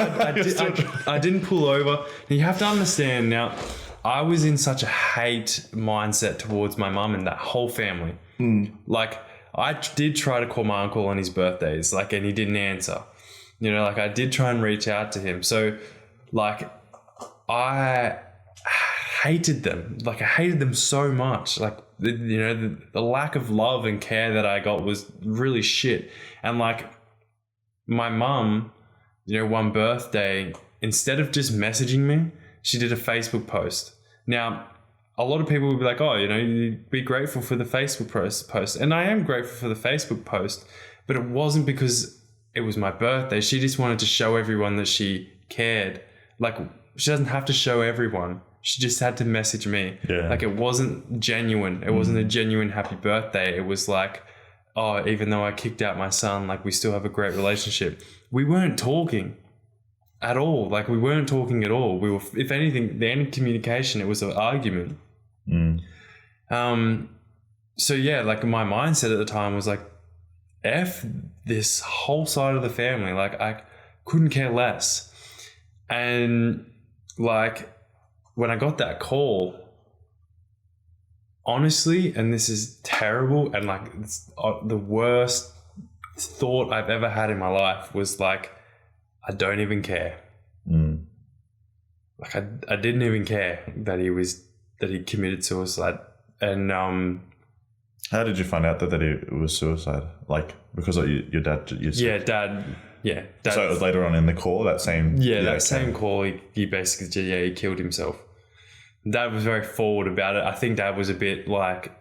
I didn't pull over. You have to understand now, I was in such a hate mindset towards my mum and that whole family. Like, I did try to call my uncle on his birthdays, like, and he didn't answer. You know, like, I did try and reach out to him. So, like, I hated them. Like, I hated them so much. Like, you know, the lack of love and care that I got was really shit. And, like, my mum, you know, one birthday, instead of just messaging me, she did a Facebook post. Now, a lot of people would be like, "Oh, you know, you be grateful for the Facebook post." And I am grateful for the Facebook post, but it wasn't because it was my birthday. She just wanted to show everyone that she cared. Like, she doesn't have to show everyone. She just had to message me. Yeah. Like, it wasn't genuine. It wasn't a genuine happy birthday. It was like, oh, even though I kicked out my son, like, we still have a great relationship. We weren't talking at all. Like, we weren't talking at all. We were, if anything, the end communication, it was an argument. So yeah, like, my mindset at the time was like, F this whole side of the family. Like, I couldn't care less. And like, when I got that call, honestly, and this is terrible, and like, it's the worst thought I've ever had in my life was like, I don't even care. Like, I didn't even care that he committed suicide. And how did you find out that it was suicide? Like, because of your dad? Dad. So it was later on in the call, that same... same call, he basically, he killed himself. Dad was very forward about it. I think Dad was a bit like,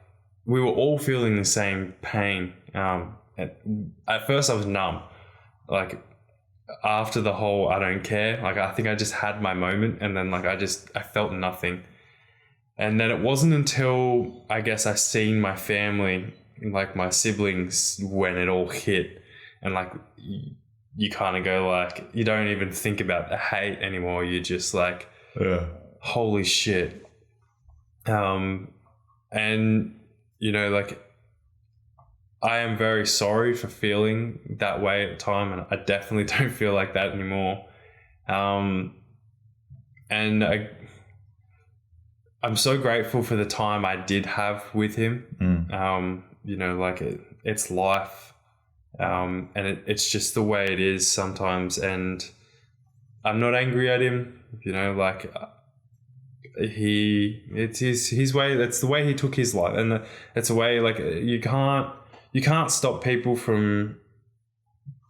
we were all feeling the same pain. At first I was numb. Like, after the whole I don't care, like, I think I just had my moment, and then like I felt nothing. And then it wasn't until, I guess, I seen my family, like my siblings, when it all hit, and like, you kind of go like, you don't even think about the hate anymore. You're just like, holy shit. And, you know, like, I am very sorry for feeling that way at the time, and I definitely don't feel like that anymore. And I'm so grateful for the time I did have with him. You know, like, it's life. And it's just the way it is sometimes. And I'm not angry at him, you know, like, it's his way. That's the way he took his life. And it's a way, like, you can't stop people from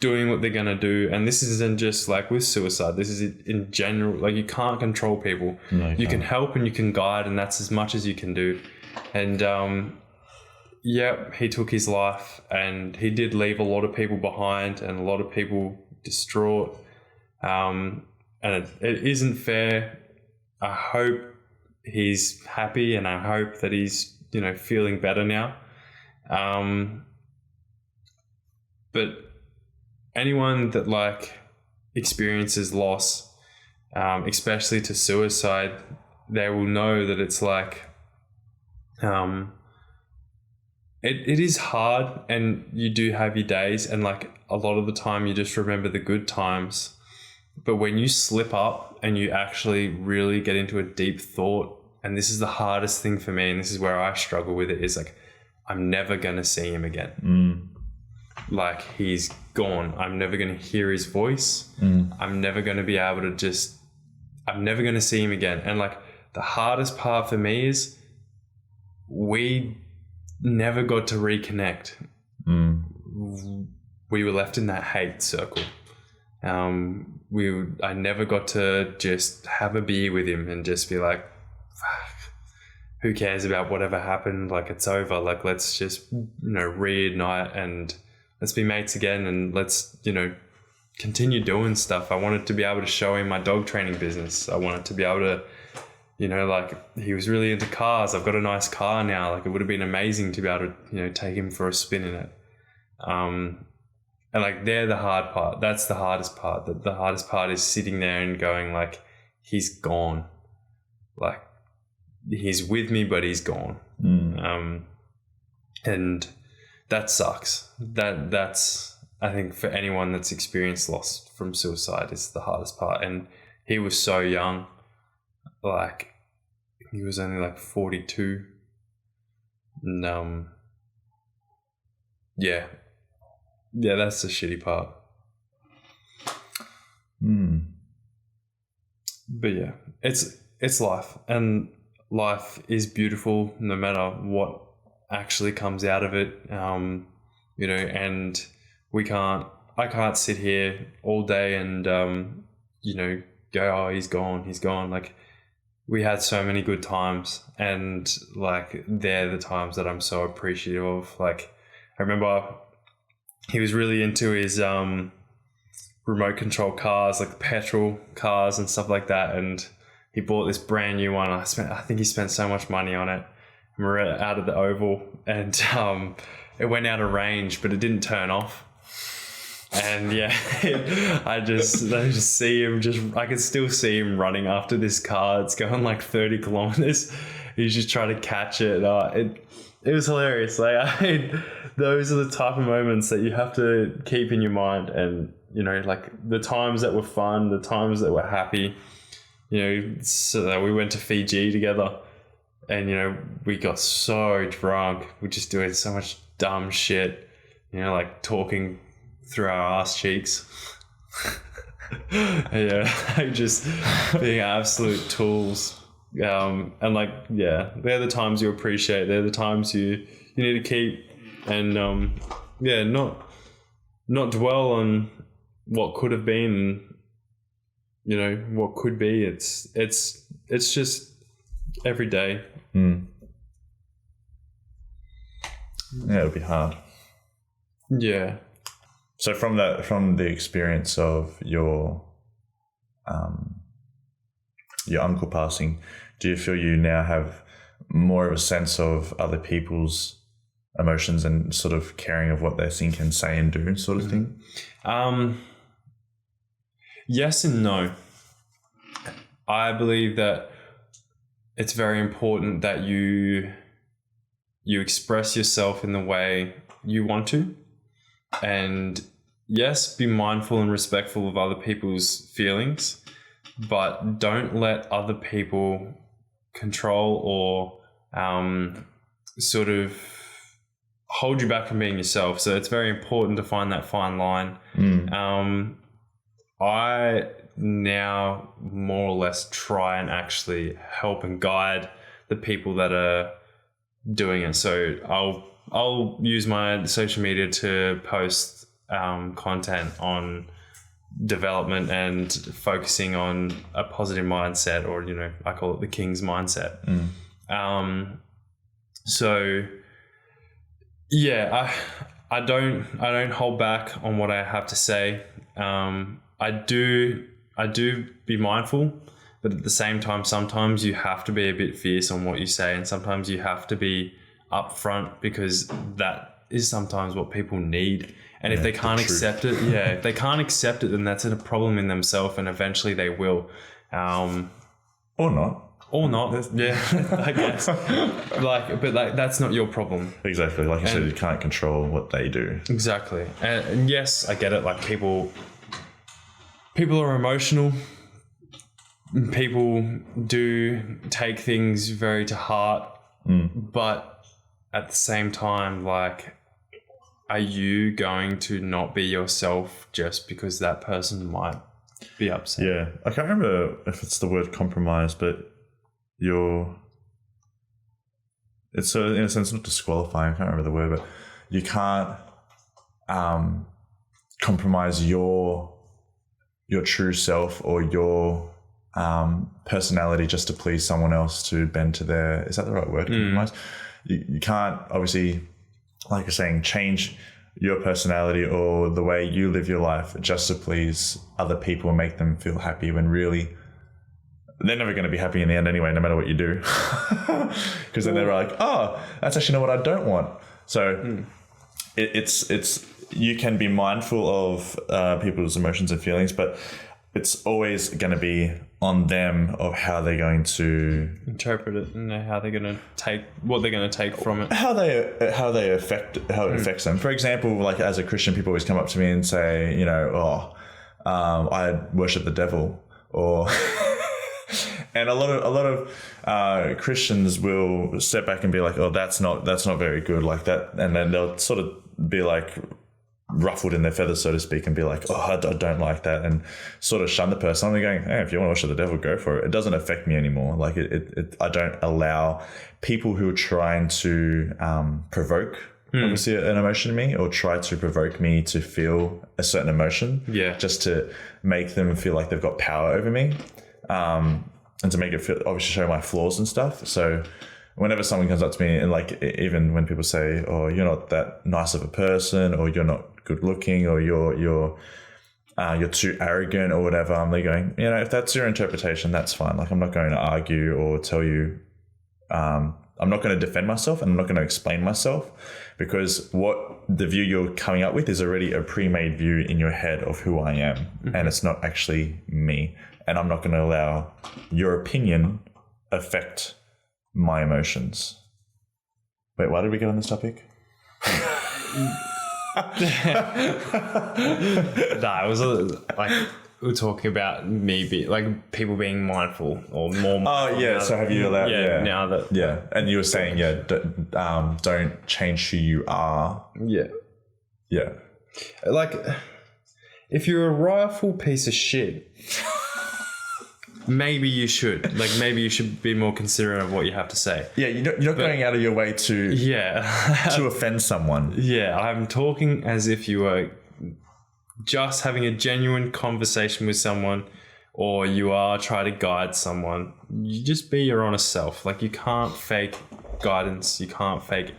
doing what they're going to do. And this isn't just like with suicide. This is in general. Like, you can't control people. No, you can help and you can guide, and that's as much as you can do. And he took his life, and he did leave a lot of people behind and a lot of people distraught. And it isn't fair. I hope he's happy, and I hope that he's, you know, feeling better now. But anyone that like experiences loss, especially to suicide, they will know that it's like, it is hard, and you do have your days, and like, a lot of the time you just remember the good times. But when you slip up and you actually really get into a deep thought, and this is the hardest thing for me, and this is where I struggle with it, is like, I'm never going to see him again. Like, he's gone. I'm never going to hear his voice. I'm never going to be able to I'm never going to see him again. And like, the hardest part for me is we never got to reconnect. We were left in that hate circle. I never got to just have a beer with him and just be like, fuck, who cares about whatever happened? Like, it's over. Like, let's just, reignite and let's be mates again, and let's, continue doing stuff. I wanted to be able to show him my dog training business. I wanted to be able to, he was really into cars. I've got a nice car now. Like, it would have been amazing to be able to, take him for a spin in it. And like, they're the hard part. That's the hardest part. The hardest part is sitting there and going like, he's gone. Like, he's with me, but he's gone. And that sucks. That's, I think, for anyone that's experienced loss from suicide, is the hardest part. And he was so young. Like, he was only like 42. And, yeah, that's the shitty part. But yeah, it's life, and life is beautiful no matter what actually comes out of it. And I can't sit here all day and, go, oh, he's gone. Like, we had so many good times, and like, they're the times that I'm so appreciative of. Like, I remember he was really into his remote control cars, like petrol cars and stuff like that. And he bought this brand new one. I think he spent so much money on it. And we're out of the oval, and it went out of range, but it didn't turn off. And yeah, I just see him, I can still see him running after this car. It's going like 30 kilometers. He's just trying to catch it. It was hilarious. Like, those are the type of moments that you have to keep in your mind. And, like, the times that were fun, the times that were happy, so we went to Fiji together, and, we got so drunk. We're just doing so much dumb shit, like talking through our ass cheeks. Like, just being absolute tools. And like, yeah, they're the times you appreciate. They're the times you need to keep, and not dwell on what could have been, what could be. It's just every day. Yeah, it'll be hard. Yeah. So from the experience of your uncle passing, do you feel you now have more of a sense of other people's emotions and sort of caring of what they think and say and do, sort of thing? Yes and no. I believe that it's very important that you express yourself in the way you want to. And yes, be mindful and respectful of other people's feelings, but don't let other people control or sort of hold you back from being yourself. So it's very important to find that fine line. I now more or less try and actually help and guide the people that are doing it. So I'll use my social media to post content on development and focusing on a positive mindset, or I call it the king's mindset. So yeah, I don't hold back on what I have to say. I do be mindful, but at the same time, sometimes you have to be a bit fierce on what you say, and sometimes you have to be upfront, because that is sometimes what people need. And if they can't accept it, if they can't accept it, then that's a problem in themselves, and eventually they will. Or not. I guess. But that's not your problem. Exactly. Like you said, you can't control what they do. Exactly. And yes, I get it. Like, people people are emotional. People do take things very to heart, but at the same time, like, are you going to not be yourself just because that person might be upset? Yeah. I can't remember if it's the word compromise, but it's sort of, in a sense, not disqualifying. I can't remember the word, but you can't compromise your true self or your personality just to please someone else, to bend to their, is that the right word? Compromise? You can't, obviously, like you're saying, change your personality or the way you live your life just to please other people and make them feel happy, when really they're never going to be happy in the end anyway, no matter what you do. Because then they're like, oh, that's actually not what I don't want. So it's you can be mindful of people's emotions and feelings, but it's always going to be on them of how they're going to interpret it and how they're going to take what they're going to take from it, how it affects them. For example, like as a Christian, people always come up to me and say, you know, I worship the devil, or and a lot of Christians will step back and be like, oh, that's not very good, like that, and then they'll sort of be like ruffled in their feathers, so to speak, and be like, oh, I don't like that, and sort of shun the person. I'm going, hey, if you want to worship the devil, go for it. It doesn't affect me anymore. Like I don't allow people who are trying to provoke obviously an emotion in me, or try to provoke me to feel a certain emotion, just to make them feel like they've got power over me, and to make it feel, obviously show my flaws and stuff. So whenever someone comes up to me, and like even when people say, oh, you're not that nice of a person, or you're not good looking, or you're too arrogant or whatever, I'm like going, you know, if that's your interpretation, that's fine. Like, I'm not going to argue or tell you, I'm not going to defend myself, and I'm not going to explain myself, because what the view you're coming up with is already a pre-made view in your head of who I am, and it's not actually me. And I'm not going to allow your opinion affect my emotions. Wait, why did we get on this topic? It was like we were talking about like people being mindful or more mindful. Oh yeah, so have you allowed? Now that and you were saying don't change who you are. Yeah. Like, if you're a rifle piece of shit, maybe you should. Like, maybe you should be more considerate of what you have to say. Yeah, you're not going out of your way to to offend someone. Yeah, I'm talking as if you were just having a genuine conversation with someone, or you are trying to guide someone. You just be your honest self. Like, you can't fake guidance. You can't fake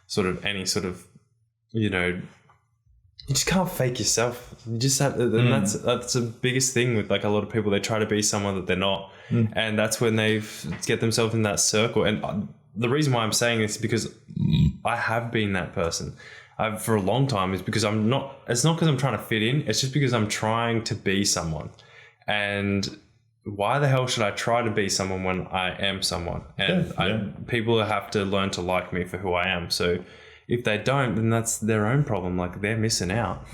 sort of any sort of, you know, you just can't fake yourself. You just have, and that's the biggest thing with like a lot of people. They try to be someone that they're not, and that's when they get themselves in that circle. And the reason why I'm saying this is because I have been that person. For a long time, is because I'm not. It's not because I'm trying to fit in. It's just because I'm trying to be someone. And why the hell should I try to be someone when I am someone? And people have to learn to like me for who I am. So if they don't, then that's their own problem. Like, they're missing out.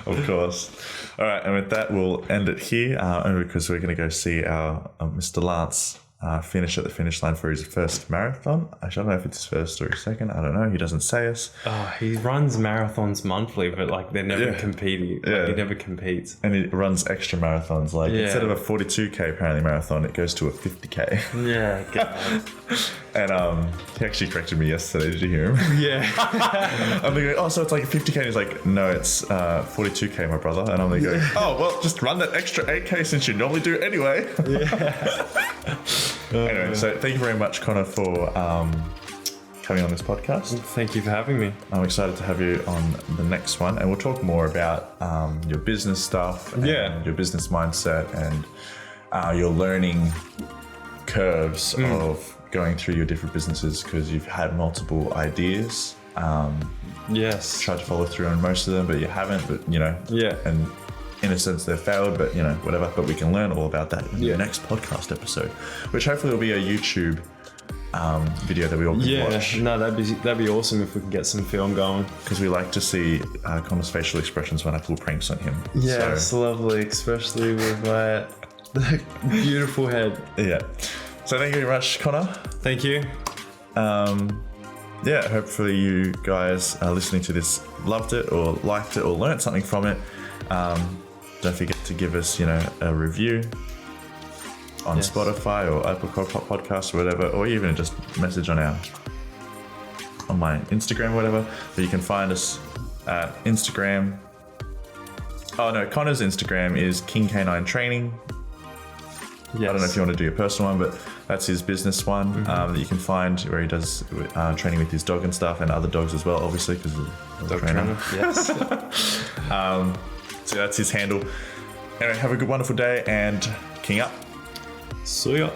Of course. All right, and with that, we'll end it here, only because we're going to go see our Mr. Lance finish at the finish line for his first marathon. I don't know if it's his first or his second. I don't know. He doesn't say us. Oh, he runs marathons monthly, but like they're never competing. Like, he never competes. And he runs extra marathons. Like instead of a 42K apparently marathon, it goes to a 50K. Yeah. God. And he actually corrected me yesterday. Did you hear him? Yeah. I'm like, oh, so it's like 50K. And he's like, no, it's 42K, my brother. And I'm like, oh, well, just run that extra 8K since you normally do anyway. Yeah. Anyway, so thank you very much, Connor, for coming on this podcast. Thank you for having me. I'm excited to have you on the next one, and we'll talk more about your business stuff, and your business mindset, and your learning curves of going through your different businesses, because you've had multiple ideas. Yes. Tried to follow through on most of them, but you haven't. But and in a sense, they've failed, but whatever. But we can learn all about that in the next podcast episode, which hopefully will be a YouTube video that we all can watch. No, that'd be awesome if we can get some film going. Because we like to see Connor's facial expressions when I pull pranks on him. Yeah, it's lovely, especially with my beautiful head. Yeah. So thank you very much, Connor. Thank you. Yeah, hopefully you guys listening to this loved it or liked it or learned something from it. Don't forget to give us, a review on Spotify or Apple Podcasts or whatever, or even just message on my Instagram or whatever. But you can find us at Instagram. Oh no, Connor's Instagram is King Canine Training. Yes. I don't know if you want to do your personal one, but that's his business one that you can find where he does training with his dog and stuff, and other dogs as well, obviously, because he's a dog trainer. Yes. So that's his handle. Anyway, have a good, wonderful day, and King up. See ya.